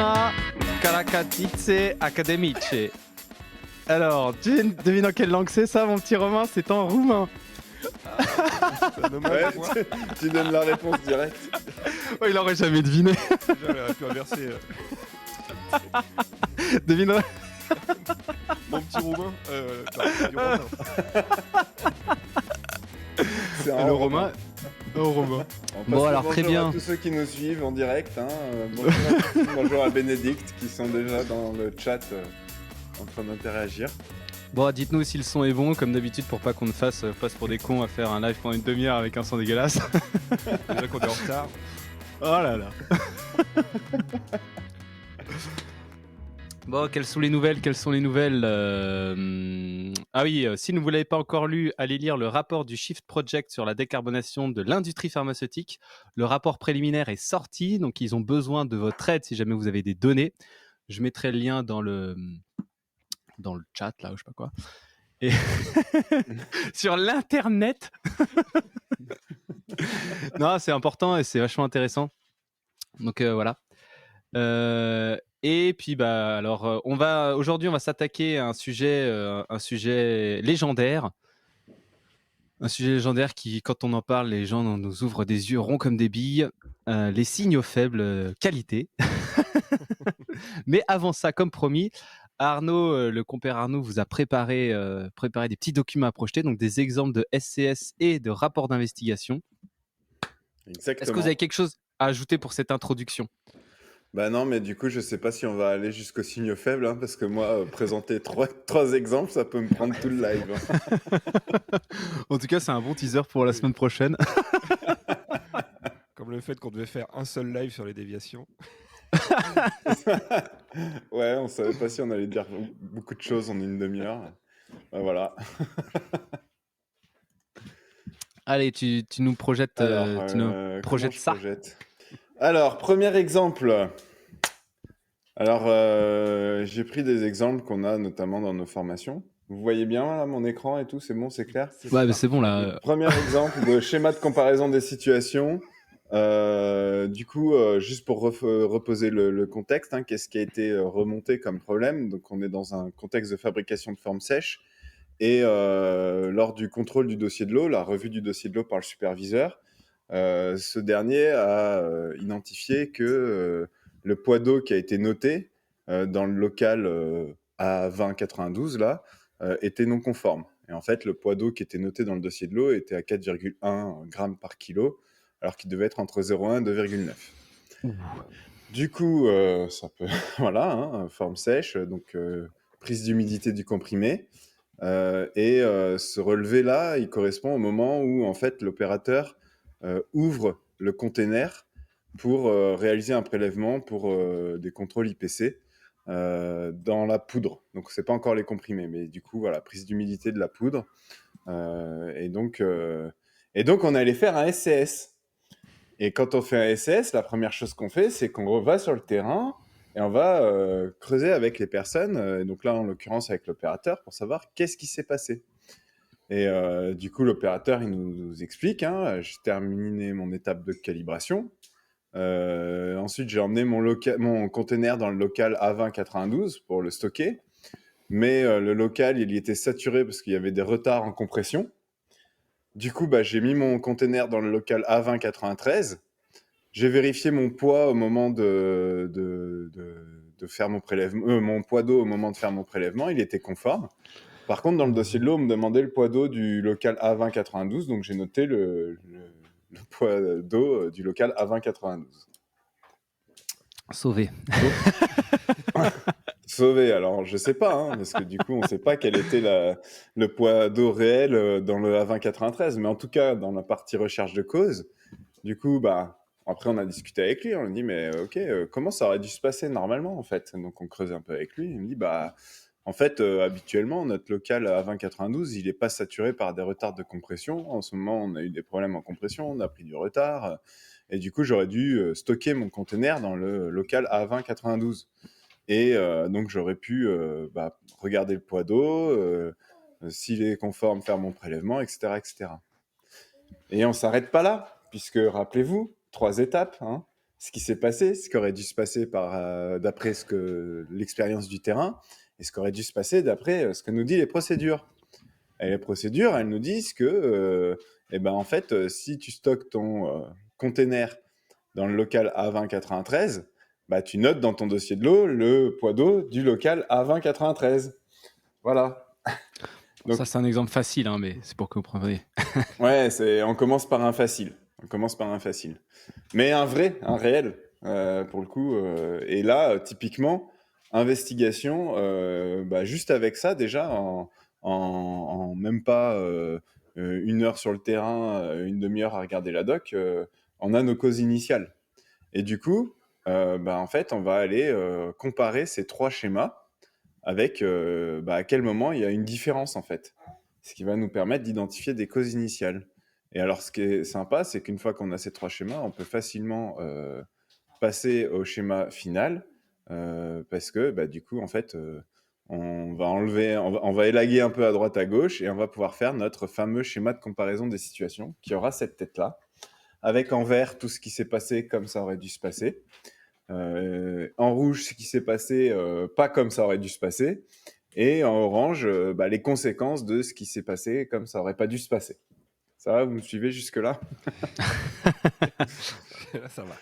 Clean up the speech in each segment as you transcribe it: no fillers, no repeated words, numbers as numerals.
Buona Caracatice Academice. Alors, devine dans quelle langue c'est ça, mon petit Romain? C'est en roumain. C'est un hommage Ouais, à moi. tu donnes la réponse directe. Oh, il aurait jamais deviné. Déjà, elle aurait pu inverser. Devine. Mon petit Roumain. Non, c'est du Romain. C'est un Le Romain. Au Romain. On passe Bon, le alors, très bonjour bien. à tous ceux qui nous suivent en direct. Bonjour à tous, bonjour à Bénédicte qui sont déjà dans le chat en train d'interagir. Bon, dites-nous si le son est bon, comme d'habitude, pour pas qu'on ne passe pour des cons à faire un live pendant une demi-heure avec un son dégueulasse. Déjà qu'on est en retard. Oh là là. Bon, quelles sont les nouvelles? Ah oui, si vous ne l'avez pas encore lu, allez lire le rapport du Shift Project sur la décarbonation de l'industrie pharmaceutique. Le rapport préliminaire est sorti, donc ils ont besoin de votre aide si jamais vous avez des données. Je mettrai le lien dans le chat, là, ou je sais pas quoi. Et sur l'internet. Non, c'est important et c'est vachement intéressant. Donc voilà. Et puis alors aujourd'hui on va s'attaquer à un sujet légendaire. Un sujet légendaire qui, quand on en parle, les gens nous ouvrent des yeux ronds comme des billes. Les signaux faibles, qualité. Mais avant ça, comme promis, Arnaud, le compère Arnaud, vous a préparé des petits documents à projeter, donc des exemples de SCS et de rapports d'investigation. Exactement. Est-ce que vous avez quelque chose à ajouter pour cette introduction? Bah non, mais du coup, je sais pas si on va aller jusqu'au signe faible, parce que moi, présenter trois exemples, ça peut me prendre tout le live. En tout cas, c'est un bon teaser pour la semaine prochaine. Comme le fait qu'on devait faire un seul live sur les déviations. Ouais, on savait pas si on allait dire beaucoup de choses en une demi-heure. Voilà. Allez, tu nous projettes, Alors, tu nous comment projettes je ça. projette ? Alors, premier exemple. Alors, j'ai pris des exemples qu'on a notamment dans nos formations. Vous voyez bien là, mon écran et tout, c'est bon, c'est clair ? Ouais, mais c'est bon là. Premier exemple de schéma de comparaison des situations. Du coup, juste pour reposer le contexte, qu'est-ce qui a été remonté comme problème ? Donc, on est dans un contexte de fabrication de formes sèches. Et lors du contrôle du dossier de l'eau, la revue du dossier de l'eau par le superviseur, ce dernier a identifié que le poids d'eau qui a été noté dans le local A2092 là, était non conforme. Et en fait, le poids d'eau qui était noté dans le dossier de l'eau était à 4,1 grammes par kilo, alors qu'il devait être entre 0,1 et 2,9. Du coup, ça peut... voilà, forme sèche, donc prise d'humidité du comprimé. Ce relevé-là, il correspond au moment où, en fait, l'opérateur ouvre le container pour réaliser un prélèvement pour des contrôles IPC dans la poudre. Donc, c'est pas encore les comprimés, mais du coup, voilà, prise d'humidité de la poudre. Et donc, on allait faire un SCS. Et quand on fait un SCS, la première chose qu'on fait, c'est qu'on va sur le terrain et on va creuser avec les personnes, donc là, en l'occurrence, avec l'opérateur, pour savoir qu'est-ce qui s'est passé. Et du coup, l'opérateur, il nous explique, j'ai terminé mon étape de calibration. Ensuite, j'ai emmené mon container dans le local A2092 pour le stocker. Mais le local, il y était saturé parce qu'il y avait des retards en compression. Du coup, j'ai mis mon container dans le local A2093. J'ai vérifié mon poids au moment de faire mon prélèvement, mon poids d'eau au moment de faire mon prélèvement, il était conforme. Par contre, dans le dossier de l'eau, on me demandait le poids d'eau du local A2092, donc j'ai noté le poids d'eau du local A2092. Sauvé. Sauvé, alors je sais pas, parce que du coup, on sait pas quel était le poids d'eau réel dans le A2093, mais en tout cas, dans la partie recherche de cause, du coup, après, on a discuté avec lui, on lui a dit, mais ok, comment ça aurait dû se passer normalement, en fait ? Donc, on creuse un peu avec lui, il me dit, en fait, habituellement, notre local A2092, il n'est pas saturé par des retards de compression. En ce moment, on a eu des problèmes en compression, on a pris du retard, et du coup, j'aurais dû stocker mon conteneur dans le local A2092. Et donc, j'aurais pu regarder le poids d'eau, s'il est conforme, faire mon prélèvement, etc., etc. Et on ne s'arrête pas là, puisque, rappelez-vous, 3 étapes. ce qui s'est passé, ce qui aurait dû se passer d'après l'expérience du terrain, et ce qui aurait dû se passer d'après ce que nous disent les procédures. Et les procédures, elles nous disent que, en fait, si tu stockes ton container dans le local A2093, bah, tu notes dans ton dossier de l'eau le poids d'eau du local A2093. Voilà. Donc, ça, c'est un exemple facile, hein, mais c'est pour que vous preniez. Ouais, on commence par un facile. Mais un réel, pour le coup. Et là, typiquement, investigation, juste avec ça, déjà, en même pas 1 heure sur le terrain, une demi-heure à regarder la doc, on a nos causes initiales. Et du coup, en fait, on va aller comparer ces 3 schémas avec à quel moment il y a une différence, en fait. Ce qui va nous permettre d'identifier des causes initiales. Et alors, ce qui est sympa, c'est qu'une fois qu'on a ces 3 schémas, on peut facilement passer au schéma final, parce que du coup, en fait, on va élaguer un peu à droite à gauche et on va pouvoir faire notre fameux schéma de comparaison des situations qui aura cette tête-là, avec en vert tout ce qui s'est passé comme ça aurait dû se passer, en rouge ce qui s'est passé pas comme ça aurait dû se passer, et en orange les conséquences de ce qui s'est passé comme ça aurait pas dû se passer. Ça va, vous me suivez jusque-là? Là, ça va.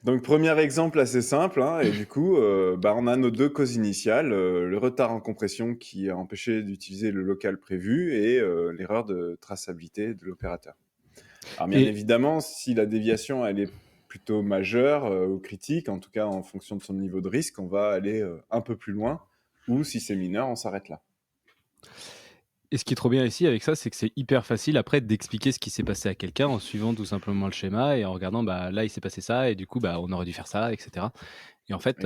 Donc, premier exemple assez simple, hein, et du coup, on a nos 2 causes initiales, le retard en compression qui a empêché d'utiliser le local prévu et l'erreur de traçabilité de l'opérateur. Alors, bien évidemment, si la déviation, elle est plutôt majeure ou critique, en tout cas en fonction de son niveau de risque, on va aller un peu plus loin, ou si c'est mineur, on s'arrête là. Et ce qui est trop bien ici avec ça, c'est que c'est hyper facile après d'expliquer ce qui s'est passé à quelqu'un en suivant tout simplement le schéma et en regardant, là, il s'est passé ça et du coup, on aurait dû faire ça, etc. Et en fait,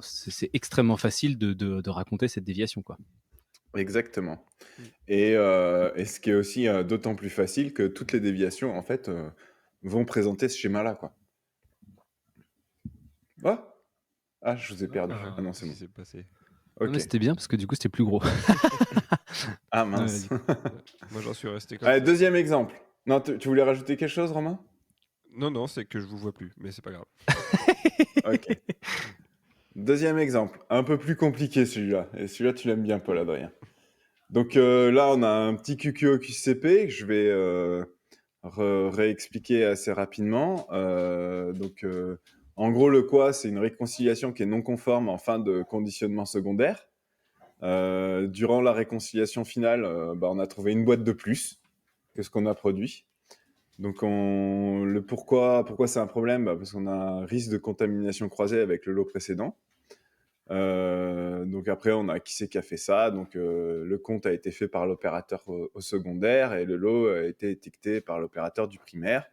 c'est extrêmement facile de raconter cette déviation, quoi. Exactement. Et ce qui est aussi d'autant plus facile que toutes les déviations, en fait, vont présenter ce schéma-là, quoi. Oh ah, je vous ai perdu. Ah non, c'est bon. Qu'est-ce qui s'est passé? Non, mais Ok. c'était bien parce que du coup, c'était plus gros. Ah Ouais, mince. Moi, j'en suis resté comme Allez, ça. deuxième exemple. Non, tu voulais rajouter quelque chose, Romain? Non, c'est que je vous vois plus, mais c'est pas grave. Ok. Deuxième exemple. Un peu plus compliqué celui-là. Et celui-là, tu l'aimes bien, Paul-Adrien. Donc là, on a un petit QQO QCP que je vais réexpliquer assez rapidement. En gros, le quoi, c'est une réconciliation qui est non conforme en fin de conditionnement secondaire. Durant la réconciliation finale, on a trouvé une boîte de plus que ce qu'on a produit. Donc, le pourquoi c'est un problème, parce qu'on a un risque de contamination croisée avec le lot précédent. Donc après, on a qui c'est qui a fait ça. Donc le compte a été fait par l'opérateur au secondaire et le lot a été étiqueté par l'opérateur du primaire.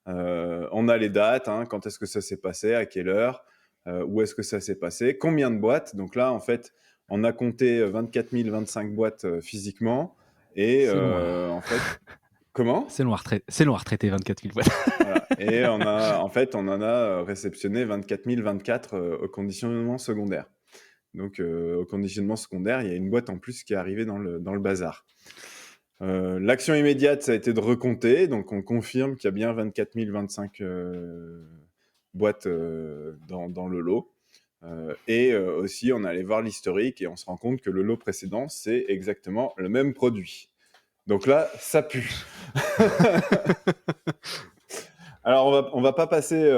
On a les dates, hein, quand est-ce que ça s'est passé, à quelle heure, où est-ce que ça s'est passé, combien de boîtes. Donc là, en fait, on a compté 24 025 boîtes physiquement. Et C'est long, en fait, comment? C'est long à retraiter 24 000 boîtes. Voilà. Et on en a réceptionné 24 024 au conditionnement secondaire. Donc, au conditionnement secondaire, il y a une boîte en plus qui est arrivée dans le bazar. L'action immédiate, ça a été de recompter. Donc, on confirme qu'il y a bien 24 025 boîtes dans le lot. Et aussi, on allait voir l'historique et on se rend compte que le lot précédent, c'est exactement le même produit. Donc là, ça pue. Alors, on va pas passer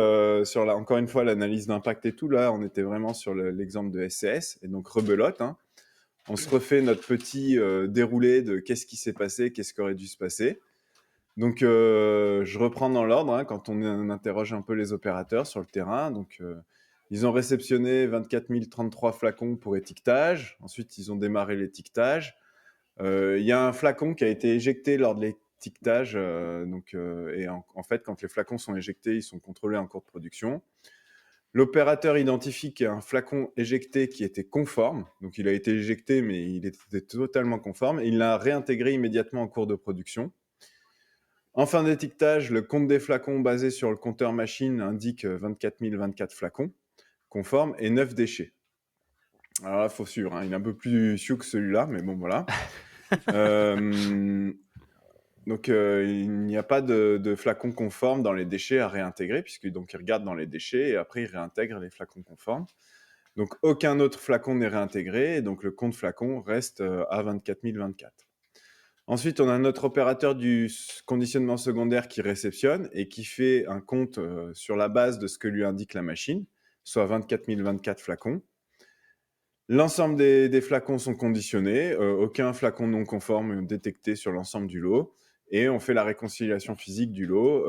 sur, encore une fois, l'analyse d'impact et tout. Là, on était vraiment sur l'exemple de SCS. Et donc, rebelote. Hein. On se refait notre petit déroulé de qu'est-ce qui s'est passé, qu'est-ce qui aurait dû se passer. Donc, je reprends dans l'ordre hein, quand on interroge un peu les opérateurs sur le terrain. Donc, ils ont réceptionné 24 033 flacons pour étiquetage. Ensuite, ils ont démarré l'étiquetage. Il y a un flacon qui a été éjecté lors de l'étiquetage. Et en fait, quand les flacons sont éjectés, ils sont contrôlés en cours de production. L'opérateur identifie qu'il y a un flacon éjecté qui était conforme. Donc, il a été éjecté, mais il était totalement conforme. Il l'a réintégré immédiatement en cours de production. En fin d'étiquetage, le compte des flacons basé sur le compteur machine indique 24 024 flacons conformes et 9 déchets. Alors là, il faut suivre. Hein. Il est un peu plus sioux que celui-là, mais bon, voilà. Donc, il n'y a pas de flacons conformes dans les déchets à réintégrer, puisque donc il regarde dans les déchets et après il réintègre les flacons conformes. Donc, aucun autre flacon n'est réintégré, et donc le compte flacon reste à 24 024. Ensuite, on a notre opérateur du conditionnement secondaire qui réceptionne et qui fait un compte sur la base de ce que lui indique la machine, soit 24 024 flacons. L'ensemble des flacons sont conditionnés, aucun flacon non conforme détecté sur l'ensemble du lot, et on fait la réconciliation physique du lot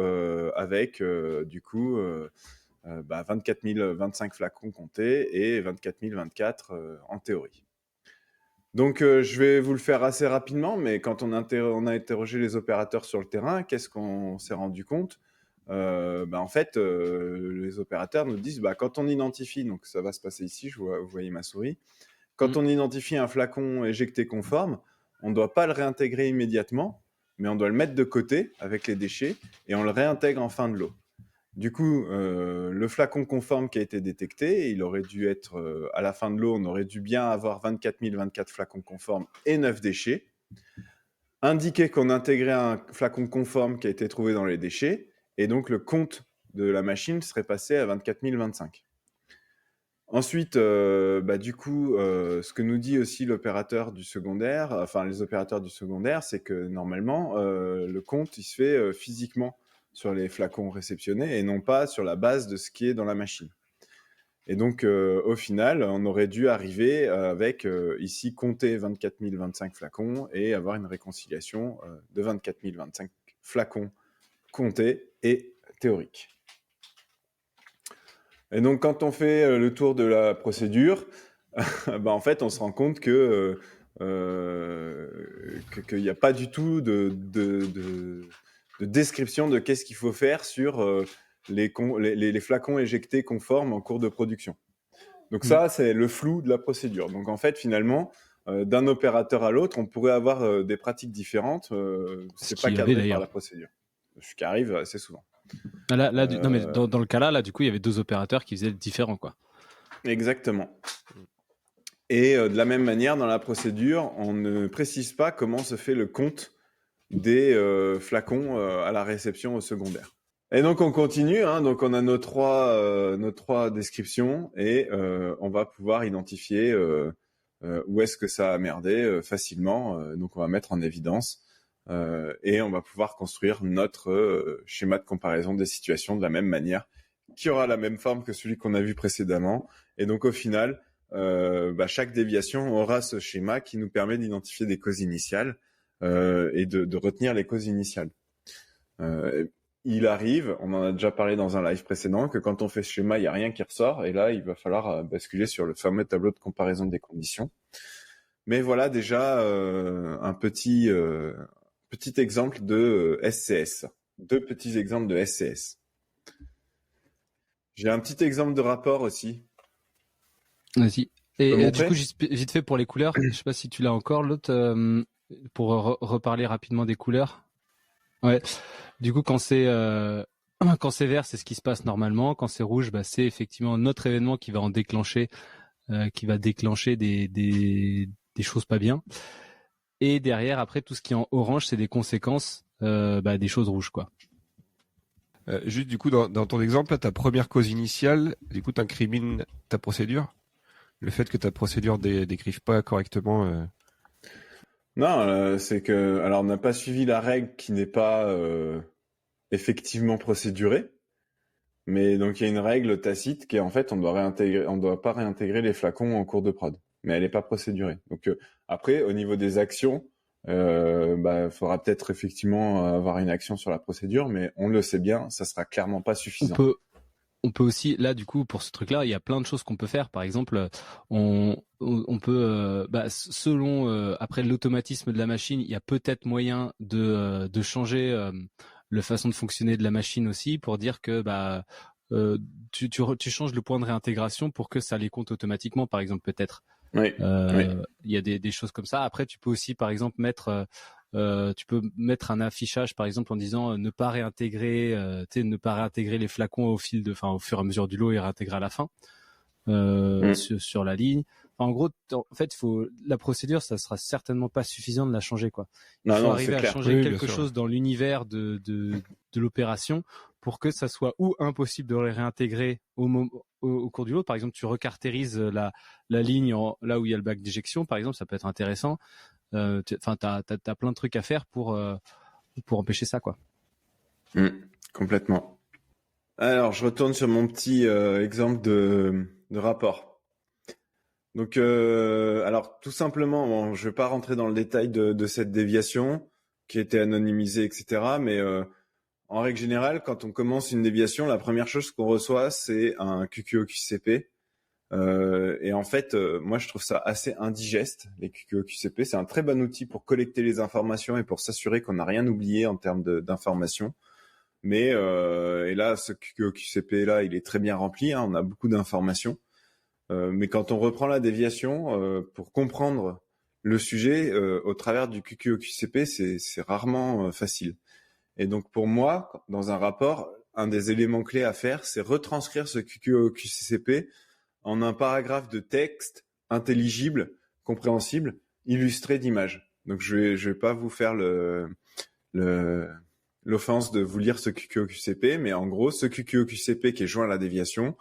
avec du coup 24 025 flacons comptés et 24 024 en théorie. Donc je vais vous le faire assez rapidement, mais quand on a interrogé les opérateurs sur le terrain, qu'est-ce qu'on s'est rendu compte? En fait, les opérateurs nous disent, quand on identifie, donc ça va se passer ici, vous voyez ma souris, quand on identifie un flacon éjecté conforme, on ne doit pas le réintégrer immédiatement, mais on doit le mettre de côté avec les déchets et on le réintègre en fin de lot. Du coup, le flacon conforme qui a été détecté, il aurait dû être, à la fin de l'eau, on aurait dû bien avoir 24 024 flacons conformes et 9 déchets. Indiquer qu'on intégrait un flacon conforme qui a été trouvé dans les déchets, et donc le compte de la machine serait passé à 24 025. Ensuite, du coup, ce que nous dit aussi l'opérateur du secondaire, enfin les opérateurs du secondaire, c'est que normalement, le compte, il se fait physiquement sur les flacons réceptionnés et non pas sur la base de ce qui est dans la machine. Et donc, au final, on aurait dû arriver avec, ici, compter 24 025 flacons et avoir une réconciliation de 24 025 flacons comptés et théoriques. Et donc, quand on fait le tour de la procédure, en fait, on se rend compte que qu'il n'y a pas du tout de description de qu'est-ce qu'il faut faire sur les flacons éjectés conformes en cours de production. Donc ça, c'est le flou de la procédure. Donc en fait, finalement, d'un opérateur à l'autre, on pourrait avoir des pratiques différentes. C'est pas cadré par la procédure. Ce qui arrive assez souvent. Là, non, mais dans le cas là, du coup, il y avait deux opérateurs qui faisaient différent, quoi. Exactement. Et de la même manière, dans la procédure, on ne précise pas comment se fait le compte des flacons à la réception au secondaire. Et donc on continue, hein, donc on a nos trois descriptions et on va pouvoir identifier où est-ce que ça a merdé facilement. Donc on va mettre en évidence et on va pouvoir construire notre schéma de comparaison des situations de la même manière, qui aura la même forme que celui qu'on a vu précédemment. Et donc au final, chaque déviation aura ce schéma qui nous permet d'identifier des causes initiales et de retenir les causes initiales. Il arrive, on en a déjà parlé dans un live précédent, que quand on fait ce schéma, il n'y a rien qui ressort, et là, il va falloir basculer sur le fameux tableau de comparaison des conditions. Mais voilà déjà un petit exemple de SCS. Deux petits exemples de SCS. J'ai un petit exemple de rapport aussi. Vas-y. Et du coup, vite fait pour les couleurs, je sais pas si tu l'as encore, l'autre, pour reparler rapidement des couleurs. Ouais. Du coup, quand c'est vert, c'est ce qui se passe normalement. Quand c'est rouge, c'est effectivement notre événement qui va en déclencher, qui va déclencher des choses pas bien. Et derrière, après, tout ce qui est en orange, c'est des conséquences des choses rouges, quoi. Juste du coup, dans ton exemple, là, ta première cause initiale, du coup, t'incrimines ta procédure. Le fait que ta procédure décrive pas correctement. Non, c'est que alors on n'a pas suivi la règle qui n'est pas effectivement procédurée, mais donc il y a une règle tacite qui est en fait on doit pas réintégrer les flacons en cours de prod, mais elle n'est pas procédurée. Donc après au niveau des actions, faudra peut-être effectivement avoir une action sur la procédure, mais on le sait bien, ça sera clairement pas suffisant. On peut aussi, là, du coup, pour ce truc-là, il y a plein de choses qu'on peut faire. Par exemple, on peut, selon, après l'automatisme de la machine, il y a peut-être moyen de changer la façon de fonctionner de la machine aussi pour dire que tu changes le point de réintégration pour que ça les compte automatiquement, par exemple, peut-être. Oui. Il y a des choses comme ça. Après, tu peux aussi, par exemple, mettre un affichage, par exemple, en disant ne pas réintégrer les flacons au fur et à mesure du lot et réintégrer à la fin. sur la ligne. Enfin, en gros, en fait, la procédure, ça sera certainement pas suffisant de la changer, quoi. Il faut arriver à changer quelque chose dans l'univers de l'opération pour que ça soit ou impossible de le réintégrer au cours du lot. Par exemple, tu recaractérises la ligne là où il y a le bac d'éjection, par exemple, ça peut être intéressant. Enfin, t'as plein de trucs à faire pour empêcher ça, quoi. Complètement. Alors, je retourne sur mon petit exemple de rapport. Donc, alors tout simplement, bon, je vais pas rentrer dans le détail de cette déviation qui était anonymisée, etc. Mais en règle générale, quand on commence une déviation, la première chose qu'on reçoit, c'est un QQO/QCP. Et en fait, moi, je trouve ça assez indigeste, les QQO/QCP. C'est un très bon outil pour collecter les informations et pour s'assurer qu'on n'a rien oublié en termes d'informations. Mais et là, ce QQO/QCP là, il est très bien rempli. Hein, on a beaucoup d'informations. Mais quand on reprend la déviation, pour comprendre le sujet au travers du QQO/QCP, c'est rarement facile. Et donc pour moi, dans un rapport, un des éléments clés à faire, c'est retranscrire ce QQO/QCP en un paragraphe de texte intelligible, compréhensible, illustré d'images. Donc je vais pas vous faire l'offense de vous lire ce QQO/QCP, mais en gros, ce QQO/QCP qui est joint à la déviation,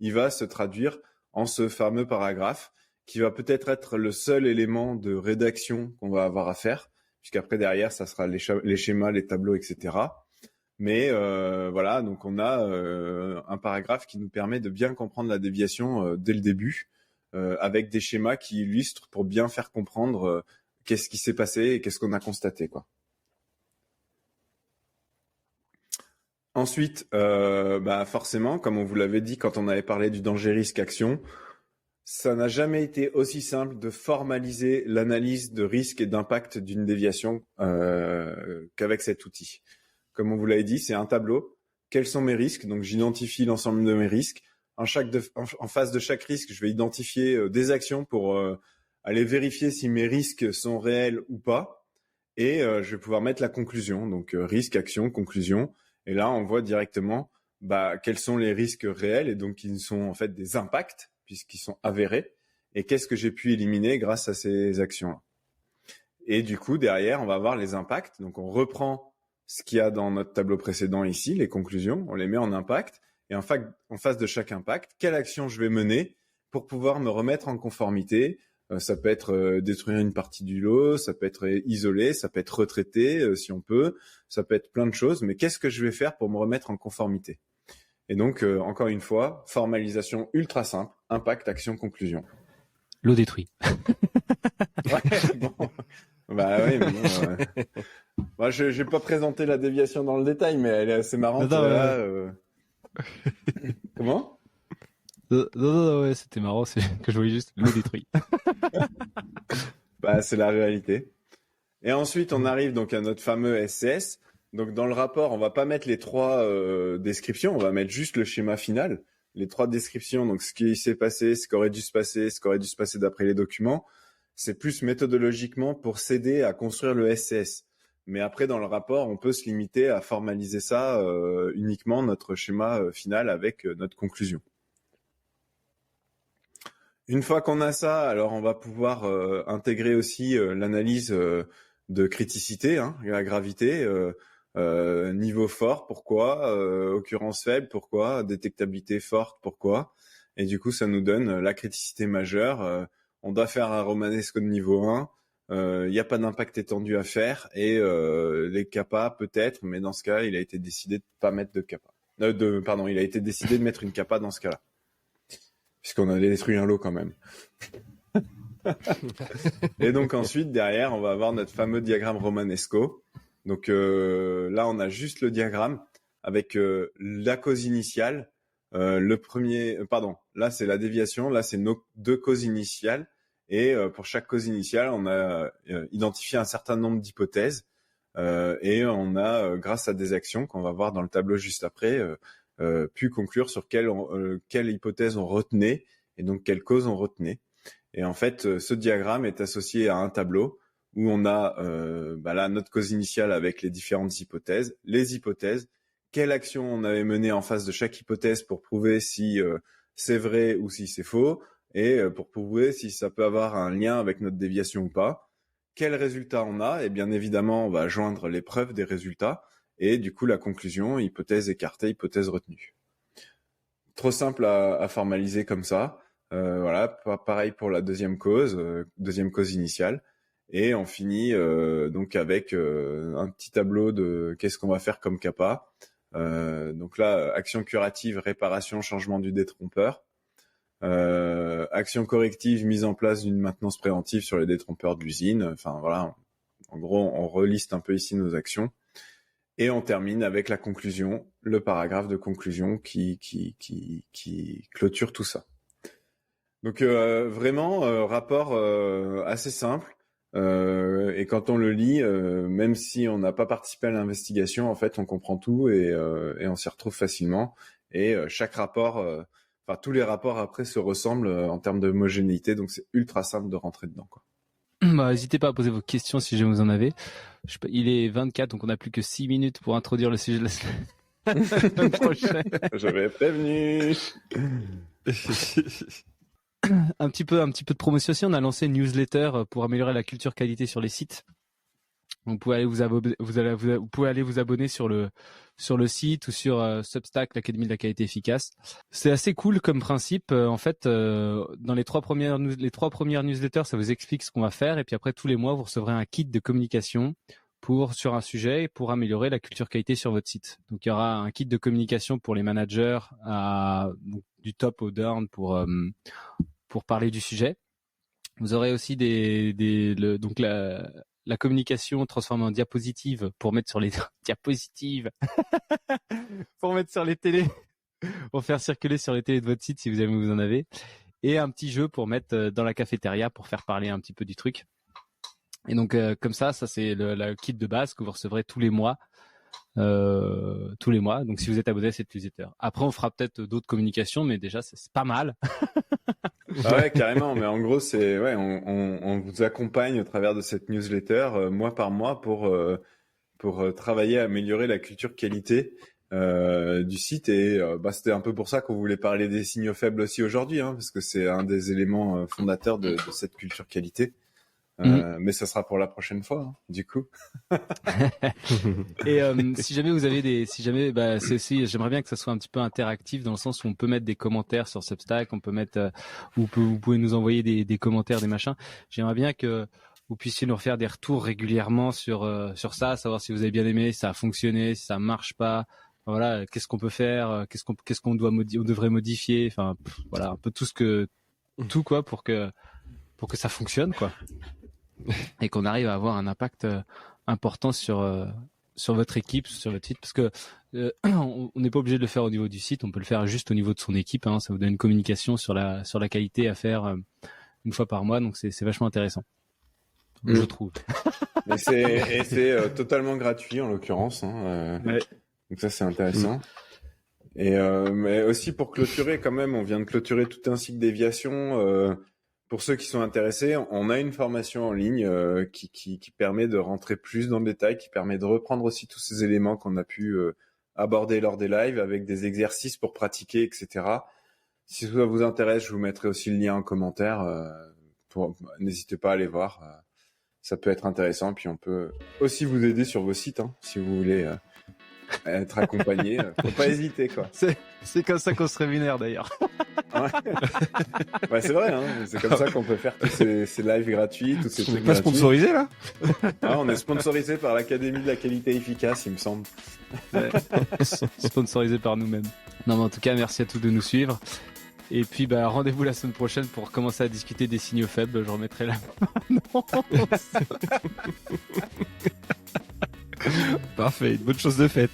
il va se traduire en ce fameux paragraphe qui va peut-être être le seul élément de rédaction qu'on va avoir à faire, puisqu'après derrière, ça sera les schémas, les tableaux, etc. Mais voilà, donc on a un paragraphe qui nous permet de bien comprendre la déviation dès le début, avec des schémas qui illustrent pour bien faire comprendre qu'est-ce qui s'est passé et qu'est-ce qu'on a constaté, quoi. Ensuite, forcément, comme on vous l'avait dit quand on avait parlé du danger risque action, ça n'a jamais été aussi simple de formaliser l'analyse de risque et d'impact d'une déviation qu'avec cet outil. Comme on vous l'avait dit, c'est un tableau. Quels sont mes risques? Donc j'identifie l'ensemble de mes risques. En face de chaque risque, je vais identifier des actions pour aller vérifier si mes risques sont réels ou pas. Et je vais pouvoir mettre la conclusion. Donc risque, action, conclusion. Et là, on voit directement quels sont les risques réels et donc ils sont en fait des impacts puisqu'ils sont avérés. Et qu'est-ce que j'ai pu éliminer grâce à ces actions-là. Et du coup, derrière, on va avoir les impacts. Donc on reprend ce qu'il y a dans notre tableau précédent ici, les conclusions, on les met en impact. Et en face de chaque impact, quelle action je vais mener pour pouvoir me remettre en conformité. Ça peut être détruire une partie du lot, ça peut être isoler, ça peut être retraiter si on peut, ça peut être plein de choses, mais qu'est-ce que je vais faire pour me remettre en conformité? Et donc, encore une fois, formalisation ultra simple, impact, action, conclusion. L'eau détruit. Ouais, bon. Oui, mais bon, moi, je vais pas présenter la déviation dans le détail, mais elle est assez marrante. Comment? Non, ouais, c'était marrant, c'est que je voyais juste l'eau détruit. C'est la réalité. Et ensuite, on arrive donc à notre fameux SCS. Donc, dans le rapport, on va pas mettre les 3 descriptions, on va mettre juste le schéma final. Les 3 descriptions, donc ce qui s'est passé, ce qui aurait dû se passer, ce qui aurait dû se passer d'après les documents. C'est plus méthodologiquement pour s'aider à construire le SCS. Mais après, dans le rapport, on peut se limiter à formaliser ça uniquement notre schéma final avec notre conclusion. Une fois qu'on a ça, alors on va pouvoir intégrer aussi l'analyse de criticité, la gravité, niveau fort, pourquoi, occurrence faible, pourquoi, détectabilité forte, pourquoi. Et du coup, ça nous donne la criticité majeure. On doit faire un romanesco de niveau 1. Il n'y a pas d'impact étendu à faire et les CAPA peut-être, mais dans ce cas, il a été décidé de pas mettre de CAPA. Il a été décidé de mettre une CAPA dans ce cas-là. Puisqu'on a détruit un lot quand même. Et donc ensuite, derrière, on va avoir notre fameux diagramme romanesco. Donc là, on a juste le diagramme avec la cause initiale. Là, c'est la déviation. Là, c'est nos 2 causes initiales. Et pour chaque cause initiale, on a identifié un certain nombre d'hypothèses. Et on a, grâce à des actions qu'on va voir dans le tableau juste après, pu conclure sur quelle hypothèse on retenait et donc quelle cause on retenait. Et en fait, ce diagramme est associé à un tableau où on a là notre cause initiale avec les différentes hypothèses, les hypothèses, quelle action on avait menée en face de chaque hypothèse pour prouver si c'est vrai ou si c'est faux, et pour prouver si ça peut avoir un lien avec notre déviation ou pas. Quel résultat on a? Et bien évidemment, on va joindre les preuves des résultats, et du coup la conclusion, hypothèse écartée, hypothèse retenue. Trop simple à formaliser comme ça. Voilà, pareil pour la deuxième cause initiale. Et on finit donc avec un petit tableau de qu'est-ce qu'on va faire comme CAPA. Donc là, action curative, réparation, changement du détrompeur. Action corrective, mise en place d'une maintenance préventive sur les détrompeurs de l'usine. Enfin voilà, en gros, on reliste un peu ici nos actions. Et on termine avec la conclusion, le paragraphe de conclusion qui clôture tout ça. Donc vraiment, rapport assez simple. Et quand on le lit, même si on n'a pas participé à l'investigation, en fait, on comprend tout et on s'y retrouve facilement. Et chaque rapport, tous les rapports après se ressemblent en termes d'homogénéité, donc c'est ultra simple de rentrer dedans, quoi. Bah, n'hésitez pas à poser vos questions si jamais vous en avez. Il est 24, donc on n'a plus que 6 minutes pour introduire le sujet de la semaine prochaine. J'avais prévenu. Un petit peu de promotion aussi. On a lancé une newsletter pour améliorer la culture qualité sur les sites. Vous pouvez aller vous pouvez aller vous abonner sur le site ou sur Substack, l'Académie de la qualité efficace. C'est assez cool comme principe. En fait, dans les trois premières newsletters, ça vous explique ce qu'on va faire, et puis après tous les mois, vous recevrez un kit de communication sur un sujet pour améliorer la culture qualité sur votre site. Donc il y aura un kit de communication pour les managers, donc, du top au down pour parler du sujet. Vous aurez aussi donc la communication transformée en diapositive pour mettre sur les diapositives pour mettre sur les télés, pour faire circuler sur les télés de votre site si vous en avez, et un petit jeu pour mettre dans la cafétéria pour faire parler un petit peu du truc. Et donc comme ça c'est le kit de base que vous recevrez tous les mois. Donc si vous êtes abonné à cette newsletter. Après on fera peut-être d'autres communications, mais déjà c'est pas mal. Ah ouais, carrément. Mais en gros, c'est on vous accompagne au travers de cette newsletter mois par mois pour travailler à améliorer la culture qualité du site. Et c'était un peu pour ça qu'on voulait parler des signaux faibles aussi aujourd'hui, parce que c'est un des éléments fondateurs de cette culture qualité. Mais ça sera pour la prochaine fois, du coup. Et si jamais vous avez j'aimerais bien que ça soit un petit peu interactif dans le sens où on peut mettre des commentaires sur Substack, on peut mettre, vous pouvez nous envoyer des commentaires, des machins. J'aimerais bien que vous puissiez nous refaire des retours régulièrement sur ça, savoir si vous avez bien aimé, si ça a fonctionné, si ça marche pas. Voilà, qu'est-ce qu'on peut faire, qu'est-ce qu'on devrait modifier. Enfin, voilà, un peu tout quoi pour que ça fonctionne, quoi. Et qu'on arrive à avoir un impact important sur votre équipe, sur votre site, parce que on n'est pas obligé de le faire au niveau du site, on peut le faire juste au niveau de son équipe. Ça vous donne une communication sur la qualité à faire une fois par mois, donc c'est vachement intéressant, je trouve. Et c'est totalement gratuit en l'occurrence. Ouais. Donc ça c'est intéressant. Et mais aussi pour clôturer quand même, on vient de clôturer tout un cycle déviation. Pour ceux qui sont intéressés, on a une formation en ligne qui permet de rentrer plus dans le détail, qui permet de reprendre aussi tous ces éléments qu'on a pu aborder lors des lives avec des exercices pour pratiquer, etc. Si ça vous intéresse, je vous mettrai aussi le lien en commentaire. N'hésitez pas à aller voir. Ça peut être intéressant. Puis on peut aussi vous aider sur vos sites, si vous voulez être accompagné. Faut pas hésiter, quoi. C'est comme ça qu'on se rémunère d'ailleurs. Ouais, c'est vrai, c'est comme ça qu'on peut faire tous ces lives gratuits, tous ces trucs pas gratuits. Sponsorisé là. On est sponsorisé par l'Académie de la qualité efficace, il me semble. Ouais. Sponsorisé par nous-mêmes. Non, mais en tout cas, merci à tous de nous suivre. Et puis, rendez-vous la semaine prochaine pour commencer à discuter des signaux faibles. Je remettrai la main. Parfait, une bonne chose de faite.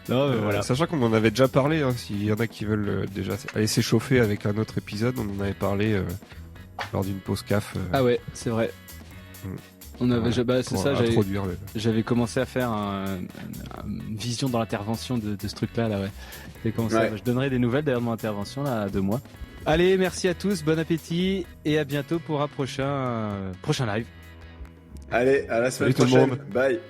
Non, voilà. Sachant qu'on en avait déjà parlé, s'il y en a qui veulent déjà aller s'échauffer avec un autre épisode, on en avait parlé lors d'une pause CAF. Ah ouais, c'est vrai. On avait, c'est ça, j'avais commencé à faire une vision dans l'intervention de ce truc-là, ouais. Je donnerai des nouvelles d'ailleurs de mon intervention là, à 2 mois. Allez, merci à tous, bon appétit et à bientôt pour un prochain live. Allez, à la semaine prochaine. Bye.